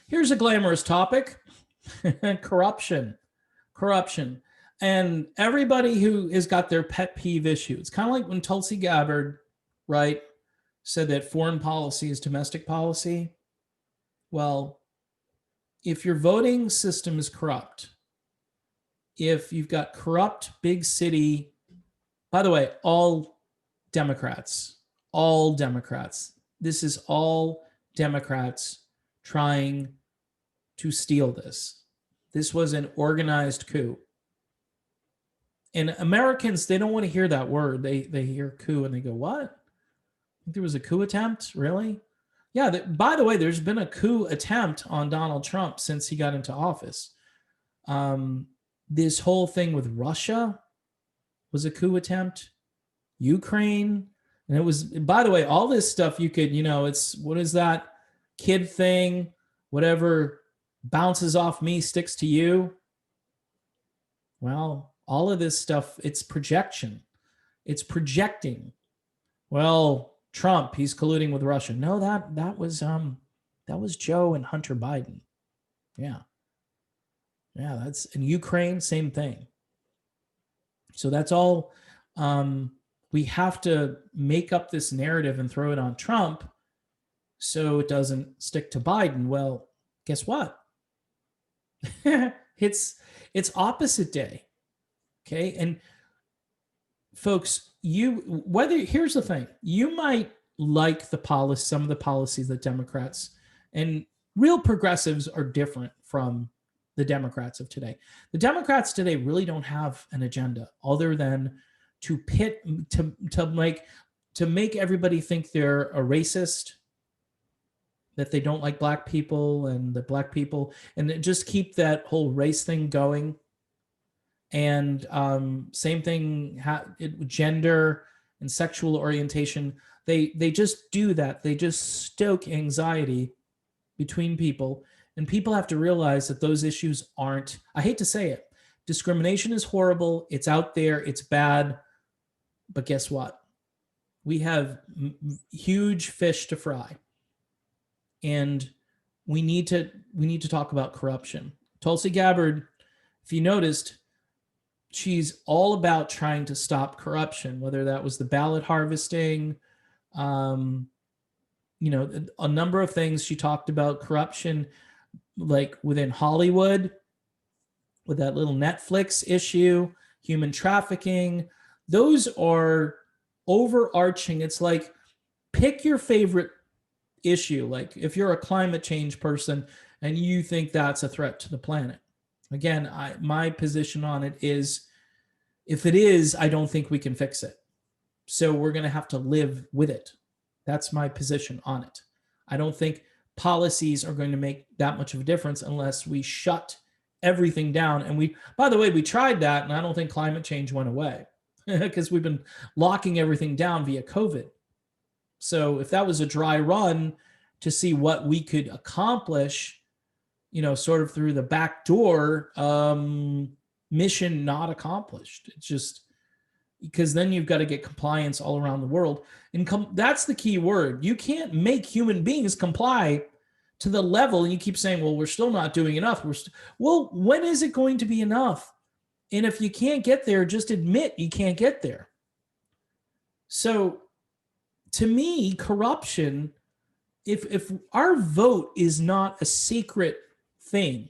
Here's a glamorous topic. Corruption. Corruption. And everybody who has got their pet peeve issue. It's kind of like when Tulsi Gabbard, right, said that foreign policy is domestic policy. Well, if your voting system is corrupt, if you've got corrupt big city, by the way, all Democrats, this is all Democrats trying to steal this. This was an organized coup. And Americans, they don't want to hear that word. They hear coup and they go, what? I think there was a coup attempt? Really? Yeah, by the way, there's been a coup attempt on Donald Trump since he got into office. This whole thing with Russia was a coup attempt. Ukraine. And it was, by the way, all this stuff you could, it's, what is that kid thing? Whatever bounces off me sticks to you. Well, all of this stuff, it's projection. It's projecting. Well, Trump, he's colluding with Russia. No, that was Joe and Hunter Biden. Yeah. Yeah, that's in Ukraine, same thing. So that's all. We have to make up this narrative and throw it on Trump so it doesn't stick to Biden. Well, guess what? it's opposite day. Okay. And folks, here's the thing, you might like some of the policies that Democrats and real progressives are different from the Democrats of today. The Democrats today really don't have an agenda other than to make everybody think they're a racist, that they don't like black people and the black people, and just keep that whole race thing going. And same thing, gender and sexual orientation. They just do that. They just stoke anxiety between people. And people have to realize that those issues aren't, I hate to say it, discrimination is horrible. It's out there. It's bad. But guess what? We have huge fish to fry. And we need to talk about corruption. Tulsi Gabbard, if you noticed, she's all about trying to stop corruption, whether that was the ballot harvesting, a number of things. She talked about corruption, like within Hollywood, with that little Netflix issue, human trafficking. Those are overarching. It's like, pick your favorite issue. Like if you're a climate change person and you think that's a threat to the planet. Again, my position on it is, if it is, I don't think we can fix it. So we're going to have to live with it. That's my position on it. I don't think policies are going to make that much of a difference unless we shut everything down. And by the way, we tried that, and I don't think climate change went away because we've been locking everything down via COVID. So if that was a dry run to see what we could accomplish, sort of through the back door, mission not accomplished. It's just because then you've got to get compliance all around the world. And that's the key word. You can't make human beings comply to the level. And you keep saying, well, we're still not doing enough. Well, when is it going to be enough? And if you can't get there, just admit you can't get there. So to me, corruption, if our vote is not a secret thing,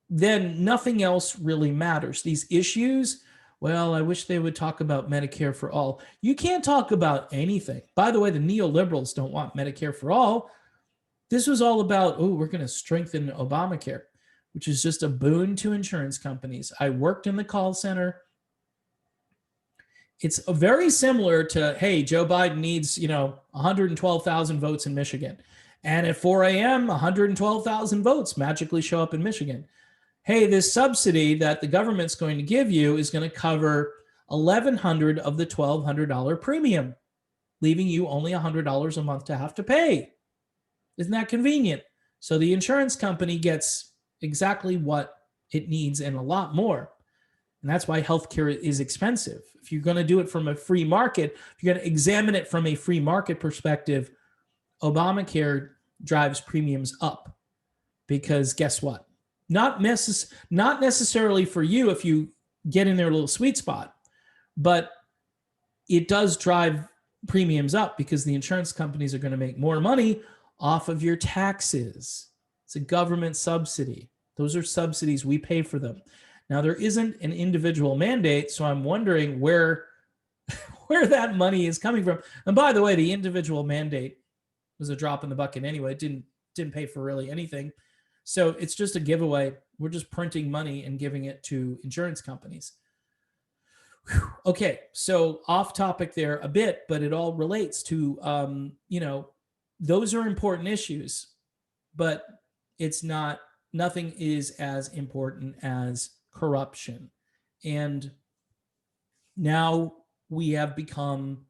then nothing else really matters. These issues, well, I wish they would talk about Medicare for all. You can't talk about anything. By the way, the neoliberals don't want Medicare for all. This was all about, we're going to strengthen Obamacare, which is just a boon to insurance companies. I worked in the call center. It's very similar to, hey, Joe Biden needs, 112,000 votes in Michigan. And at 4 a.m., 112,000 votes magically show up in Michigan. Hey, this subsidy that the government's going to give you is going to cover $1,100 of the $1,200 premium, leaving you only $100 a month to have to pay. Isn't that convenient? So the insurance company gets exactly what it needs and a lot more. And that's why healthcare is expensive. If you're going to do it from a free market, if you're going to examine it from a free market perspective, Obamacare drives premiums up. because guess what? Not necessarily for you if you get in their little sweet spot, but it does drive premiums up because the insurance companies are going to make more money off of your taxes. It's a government subsidy. Those are subsidies. We pay for them. Now, there isn't an individual mandate, so I'm wondering where that money is coming from. And by the way, the individual mandate was a drop in the bucket anyway. It didn't pay for really anything. So it's just a giveaway. We're just printing money and giving it to insurance companies. Whew. Okay, so off topic there a bit, but it all relates to, those are important issues, but it's not, nothing is as important as corruption. And now we have become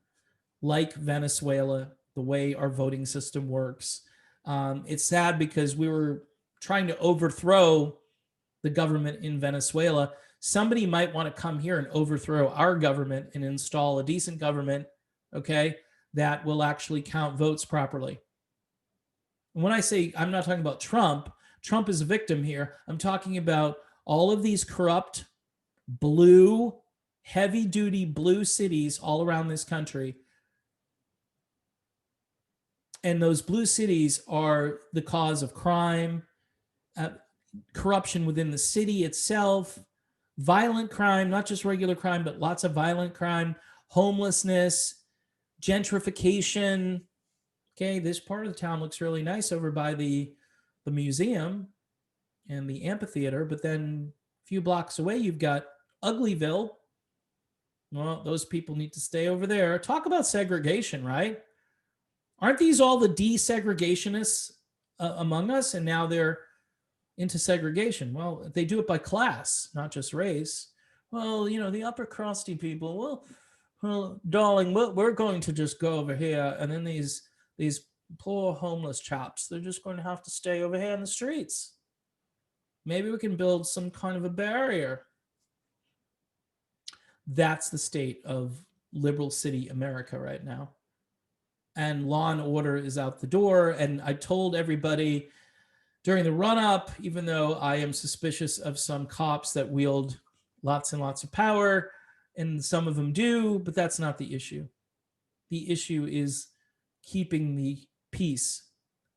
like Venezuela, the way our voting system works. It's sad because we were trying to overthrow the government in Venezuela. Somebody might want to come here and overthrow our government and install a decent government, okay, that will actually count votes properly. And when I say, I'm not talking about Trump. Trump is a victim here. I'm talking about all of these corrupt, blue, heavy-duty blue cities all around this country. And those blue cities are the cause of crime, corruption within the city itself, violent crime, not just regular crime, but lots of violent crime, homelessness, gentrification. Okay, this part of the town looks really nice over by the museum and the amphitheater, but then a few blocks away, you've got Uglyville. Well, those people need to stay over there. Talk about segregation, right? Aren't these all the desegregationists among us? And now they're into segregation. Well, they do it by class, not just race. Well, the upper crusty people, well, darling, we're going to just go over here. And then these poor homeless chaps, they're just going to have to stay over here in the streets. Maybe we can build some kind of a barrier. That's the state of liberal city America right now. And law and order is out the door. And I told everybody during the run-up, even though I am suspicious of some cops that wield lots and lots of power, and some of them do, but that's not the issue. The issue is keeping the peace.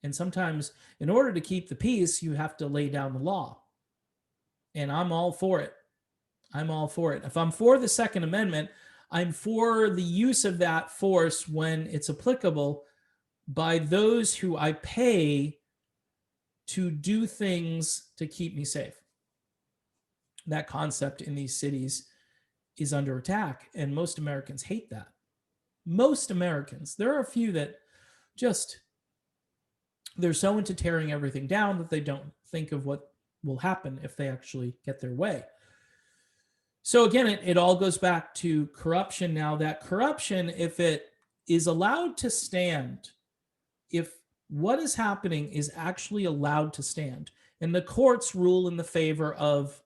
And sometimes in order to keep the peace, you have to lay down the law. And I'm all for it. I'm all for it. If I'm for the Second Amendment, I'm for the use of that force when it's applicable by those who I pay to do things to keep me safe. That concept in these cities is under attack, and most Americans hate that. Most Americans. There are a few that just, they're so into tearing everything down that they don't think of what will happen if they actually get their way. So again, it all goes back to corruption. Now that corruption, if it is allowed to stand, if what is happening is actually allowed to stand, and the courts rule in the favor of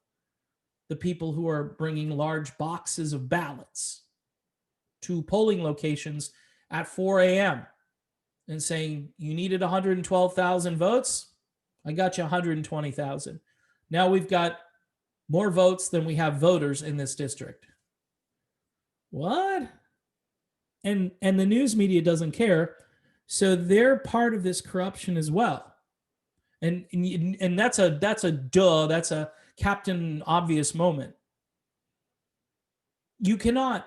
the people who are bringing large boxes of ballots to polling locations at 4 a.m. and saying, you needed 112,000 votes, I got you 120,000. Now we've got more votes than we have voters in this district. What? And the news media doesn't care. So they're part of this corruption as well. And that's a Captain Obvious moment. You cannot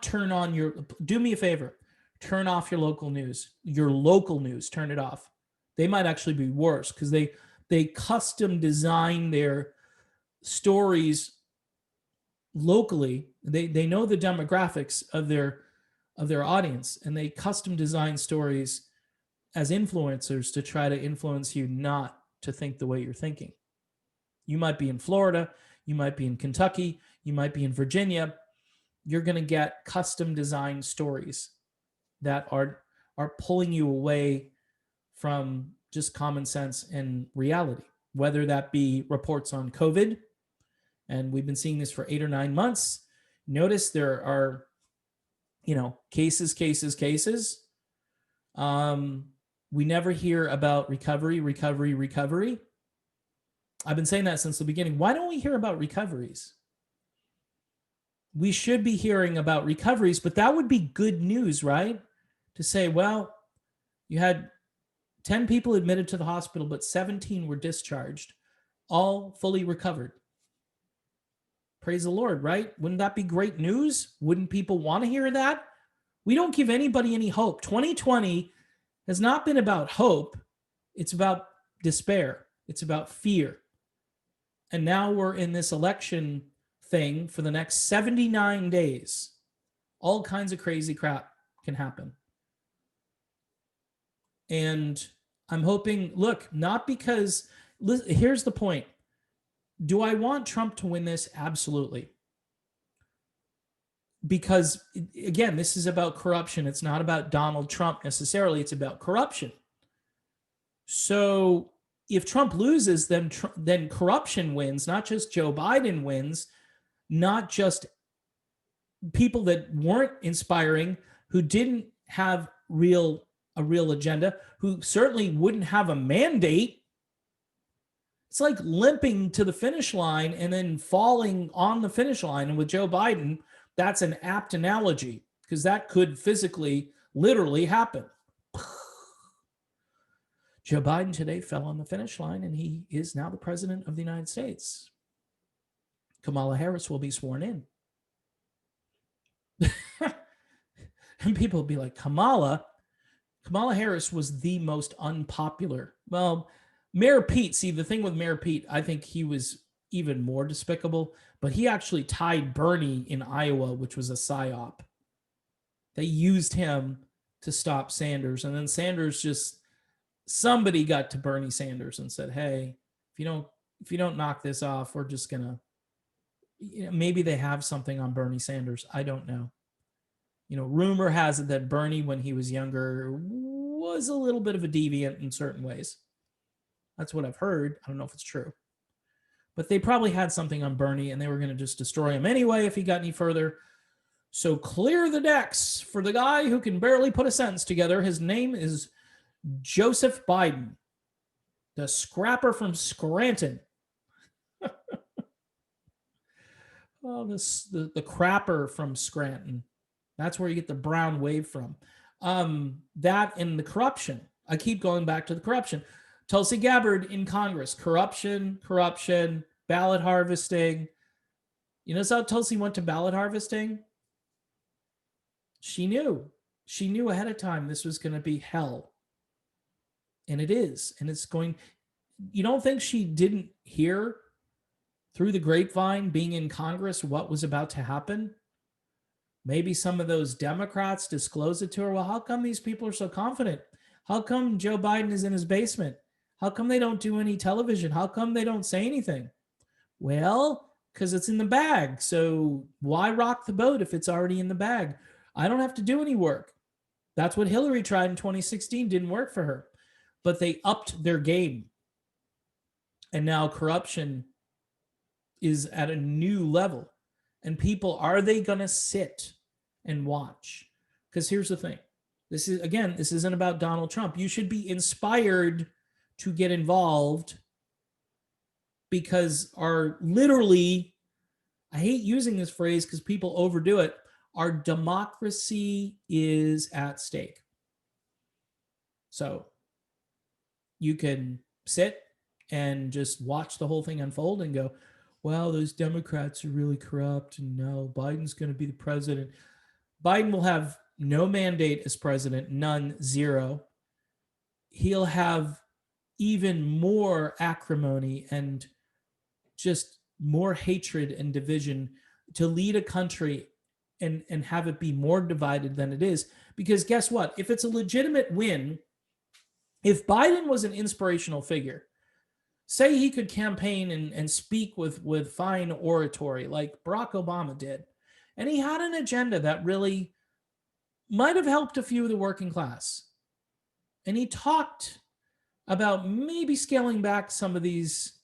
turn on do me a favor, turn off your local news, turn it off. They might actually be worse because they custom design their stories locally. They know the demographics of their audience, and they custom design stories as influencers to try to influence you not to think the way you're thinking. You might be in Florida, you might be in Kentucky, you might be in Virginia. You're going to get custom designed stories that are pulling you away from just common sense and reality, whether that be reports on COVID. And we've been seeing this for 8 or 9 months. Notice there are, cases. We never hear about recovery, recovery, recovery. I've been saying that since the beginning. Why don't we hear about recoveries? We should be hearing about recoveries, but that would be good news, right? To say, well, you had 10 people admitted to the hospital, but 17 were discharged, all fully recovered. Praise the Lord, right? Wouldn't that be great news? Wouldn't people want to hear that? We don't give anybody any hope. 2020 has not been about hope. It's about despair. It's about fear. And now we're in this election thing for the next 79 days. All kinds of crazy crap can happen. And I'm hoping, look, not because, here's the point. Do I want Trump to win this? Absolutely. Because, again, this is about corruption. It's not about Donald Trump necessarily. It's about corruption. So if Trump loses, then corruption wins, not just Joe Biden wins, not just people that weren't inspiring, who didn't have a real agenda, who certainly wouldn't have a mandate. It's like limping to the finish line and then falling on the finish line. And with Joe Biden, that's an apt analogy because that could physically, literally happen. Joe Biden today fell on the finish line and he is now the president of the United States. Kamala Harris will be sworn in. And people will be like, Kamala Harris was the most unpopular. Well, Mayor Pete, see, the thing with Mayor Pete, I think he was even more despicable, but he actually tied Bernie in Iowa, which was a psyop. They used him to stop Sanders. And then Sanders somebody got to Bernie Sanders and said, hey, if you don't knock this off, we're just going to, maybe they have something on Bernie Sanders. I don't know. Rumor has it that Bernie, when he was younger, was a little bit of a deviant in certain ways. That's what I've heard. I don't know if it's true. But they probably had something on Bernie and they were going to just destroy him anyway if he got any further. So clear the decks for the guy who can barely put a sentence together. His name is Joseph Biden, the scrapper from Scranton. Oh, the crapper from Scranton. That's where you get the brown wave from. That and the corruption. I keep going back to the corruption. Tulsi Gabbard in Congress. Corruption, ballot harvesting. You know how Tulsi went to ballot harvesting? She knew. She knew ahead of time this was going to be hell. And it is. And it's going... You don't think she didn't hear through the grapevine being in Congress what was about to happen? Maybe some of those Democrats disclosed it to her. Well, how come these people are so confident? How come Joe Biden is in his basement? How come they don't do any television? How come they don't say anything? Well, because it's in the bag. So why rock the boat if it's already in the bag? I don't have to do any work. That's what Hillary tried in 2016. Didn't work for her. But they upped their game. And now corruption is at a new level. And people, are they going to sit and watch? Because here's the thing. This isn't about Donald Trump. You should be inspired to get involved because literally, I hate using this phrase because people overdo it, our democracy is at stake. So you can sit and just watch the whole thing unfold and go, well, those Democrats are really corrupt and now Biden's going to be the president. Biden will have no mandate as president, none, zero. He'll have even more acrimony and just more hatred and division to lead a country and have it be more divided than it is. Because guess what? If it's a legitimate win, if Biden was an inspirational figure, say he could campaign and speak with fine oratory like Barack Obama did, and he had an agenda that really might have helped a few of the working class. And he talked about maybe scaling back some of these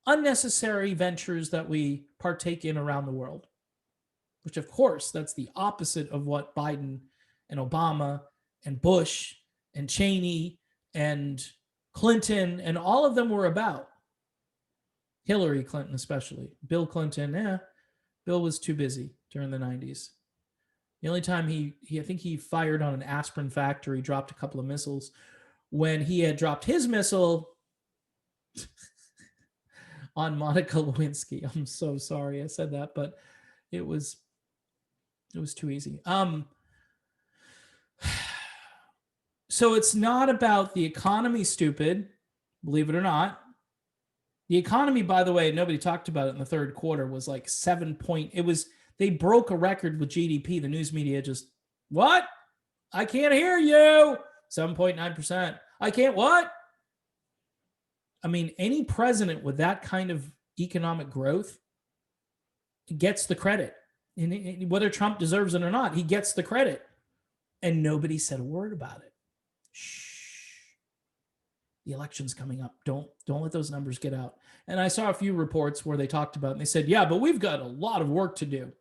unnecessary ventures that we partake in around the world, which of course, that's the opposite of what Biden and Obama and Bush and Cheney and Clinton, and all of them were about. Hillary Clinton especially. Bill Clinton, Bill was too busy during the 90s. The only time he I think he fired on an aspirin factory, dropped a couple of missiles. When he had dropped his missile on Monica Lewinsky. I'm so sorry I said that, but it was too easy. So it's not about the economy, stupid, believe it or not. The economy, by the way, nobody talked about it in the third quarter, was like they broke a record with GDP. The news media just, what? I can't hear you. 7.9%. I can't what? I mean, any president with that kind of economic growth gets the credit. And whether Trump deserves it or not, he gets the credit. And nobody said a word about it. Shh. The election's coming up. Don't let those numbers get out. And I saw a few reports where they talked about it, and they said, yeah, but we've got a lot of work to do.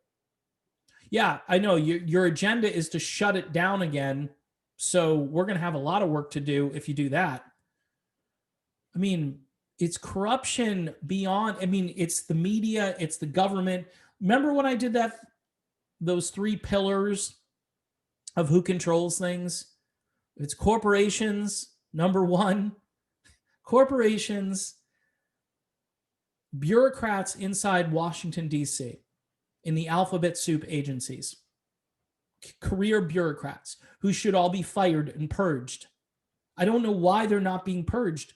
Yeah, I know your agenda is to shut it down again. So we're going to have a lot of work to do if you do that. I mean, it's corruption beyond. I mean, it's the media, it's the government. Remember when I did those 3 pillars of who controls things? It's corporations, number 1. Corporations, bureaucrats inside Washington, D.C., in the alphabet soup agencies, career bureaucrats who should all be fired and purged. I don't know why they're not being purged.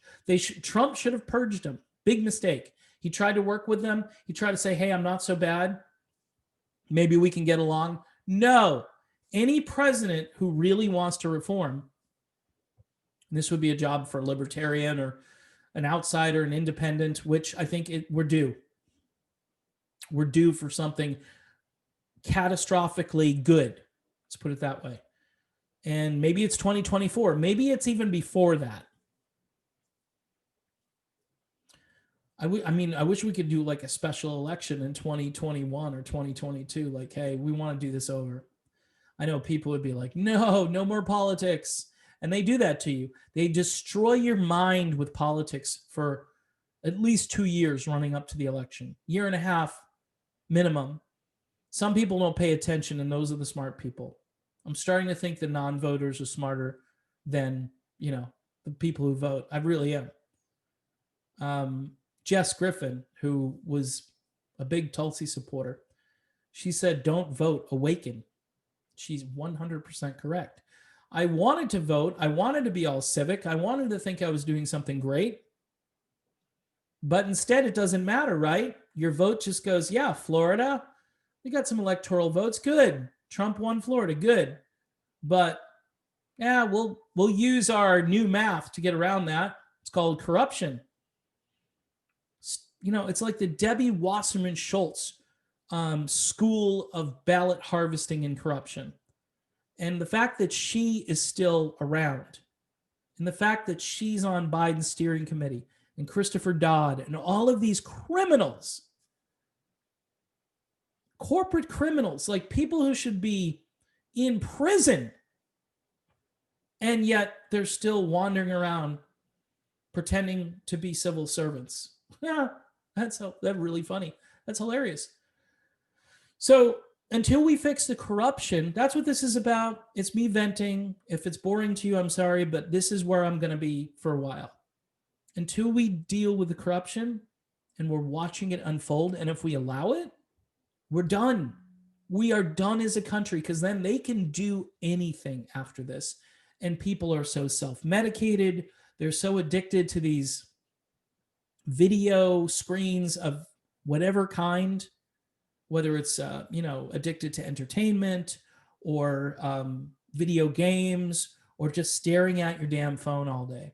Trump should have purged them. Big mistake. He tried to work with them. He tried to say, hey, I'm not so bad. Maybe we can get along. No. Any president who really wants to reform, this would be a job for a libertarian or an outsider, an independent, which I think we're due. We're due for something catastrophically good. Let's put it that way. And maybe it's 2024. Maybe it's even before that. I wish we could do like a special election in 2021 or 2022. Like, hey, we want to do this over. I know people would be like, no more politics. And they do that to you. They destroy your mind with politics for at least 2 years running up to the election. Year and a half minimum. Some people don't pay attention, and those are the smart people. I'm starting to think the non-voters are smarter than, the people who vote. I really am. Jess Griffin, who was a big Tulsi supporter, she said, don't vote, awaken. She's 100% correct. I wanted to vote. I wanted to be all civic. I wanted to think I was doing something great. But instead, it doesn't matter, right? Your vote just goes, yeah, Florida, we got some electoral votes. Good. Trump won Florida. Good. But yeah, we'll use our new math to get around that. It's called corruption. It's like the Debbie Wasserman Schultz school of ballot harvesting and corruption. And the fact that she is still around, and the fact that she's on Biden's steering committee, and Christopher Dodd, and all of these criminals, corporate criminals, like people who should be in prison, and yet they're still wandering around pretending to be civil servants. Yeah, that's really funny. That's hilarious. So until we fix the corruption, that's what this is about. It's me venting. If it's boring to you, I'm sorry, but this is where I'm going to be for a while. Until we deal with the corruption and we're watching it unfold, and if we allow it, we're done. We are done as a country, because then they can do anything after this. And people are so self-medicated. They're so addicted to these video screens of whatever kind, whether it's, addicted to entertainment or video games or just staring at your damn phone all day.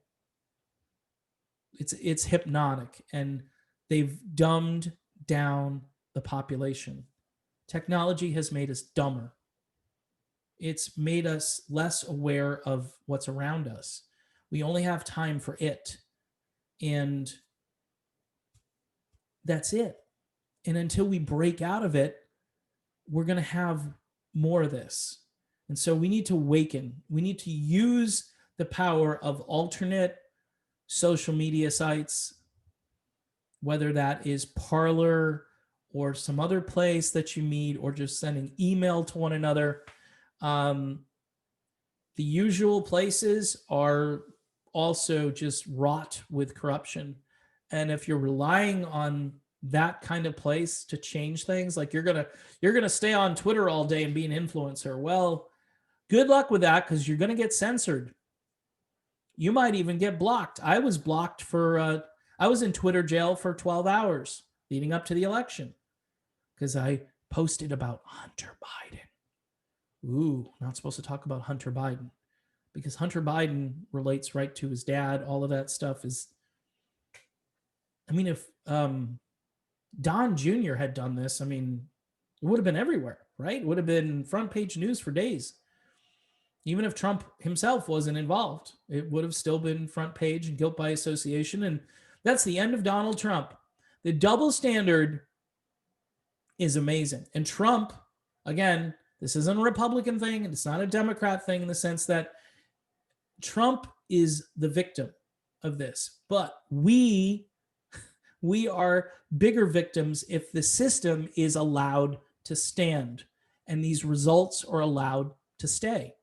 It's hypnotic, and they've dumbed down the population. Technology has made us dumber. It's made us less aware of what's around us. We only have time for it. And that's it. And until we break out of it, we're going to have more of this. And so we need to awaken. We need to use the power of alternate social media sites, whether that is Parler or some other place that you meet, or just sending email to one another. The usual places are also just wrought with corruption. And if you're relying on that kind of place to change things, like you're gonna stay on Twitter all day and be an influencer, well, good luck with that, because you're gonna get censored. You might even get blocked. I was blocked for I was in Twitter jail for 12 hours leading up to the election because I posted about Hunter Biden. Ooh, not supposed to talk about Hunter Biden, because Hunter Biden relates right to his dad. All of that stuff is, I mean, if Don Jr. had done this, I mean, it would have been everywhere, right? It would have been front page news for days. Even if Trump himself wasn't involved, it would have still been front page and guilt by association. And that's the end of Donald Trump. The double standard is amazing. And Trump, again, this isn't a Republican thing, and it's not a Democrat thing in the sense that Trump is the victim of this. But we are bigger victims if the system is allowed to stand and these results are allowed to stay.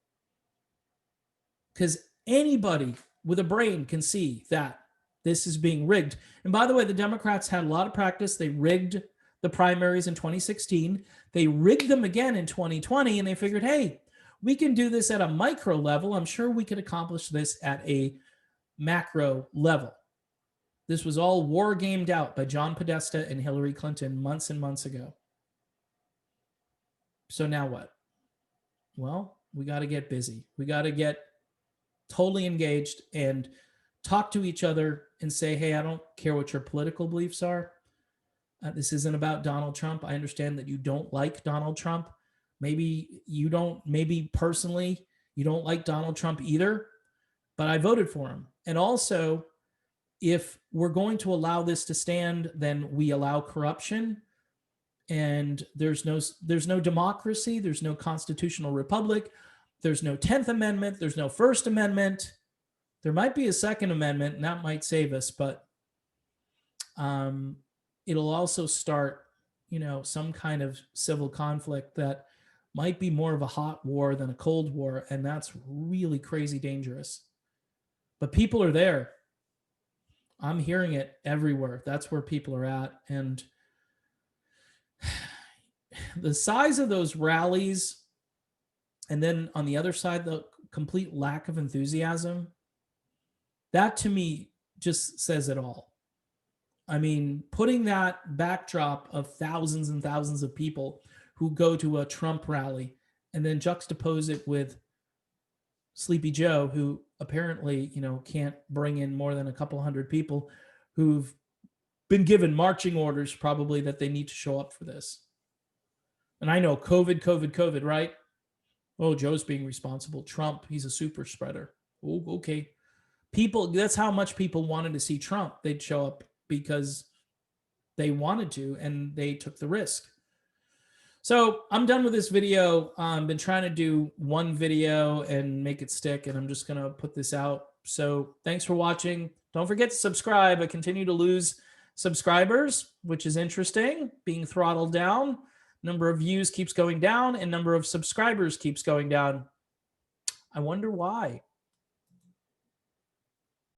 Because anybody with a brain can see that this is being rigged. And by the way, the Democrats had a lot of practice. They rigged the primaries in 2016. They rigged them again in 2020, and they figured, hey, we can do this at a micro level. I'm sure we could accomplish this at a macro level. This was all war gamed out by John Podesta and Hillary Clinton months and months ago. So now what? Well, we got to get busy. We got to get totally engaged and talk to each other and say, hey, I don't care what your political beliefs are. This isn't about Donald Trump. I understand that you don't like Donald Trump. Maybe you don't, maybe personally, you don't like Donald Trump either, but I voted for him. And also, if we're going to allow this to stand, then we allow corruption, and there's no democracy. There's no constitutional republic. There's no 10th Amendment. There's no First Amendment. There might be a Second Amendment, and that might save us, but it'll also start, some kind of civil conflict that might be more of a hot war than a cold war, and that's really crazy dangerous. But people are there. I'm hearing it everywhere. That's where people are at. And the size of those rallies, and then on the other side, the complete lack of enthusiasm, that to me just says it all. I mean, putting that backdrop of thousands and thousands of people who go to a Trump rally and then juxtapose it with Sleepy Joe, who apparently, can't bring in more than a couple hundred people who've been given marching orders probably that they need to show up for this. And I know COVID, right? Oh, Joe's being responsible. Trump, he's a super spreader. Oh, okay. People, that's how much people wanted to see Trump. They'd show up because they wanted to, and they took the risk. So I'm done with this video. I've been trying to do one video and make it stick, and I'm just going to put this out. So thanks for watching. Don't forget to subscribe. I continue to lose subscribers, which is interesting, being throttled down. Number of views keeps going down, and number of subscribers keeps going down. I wonder why.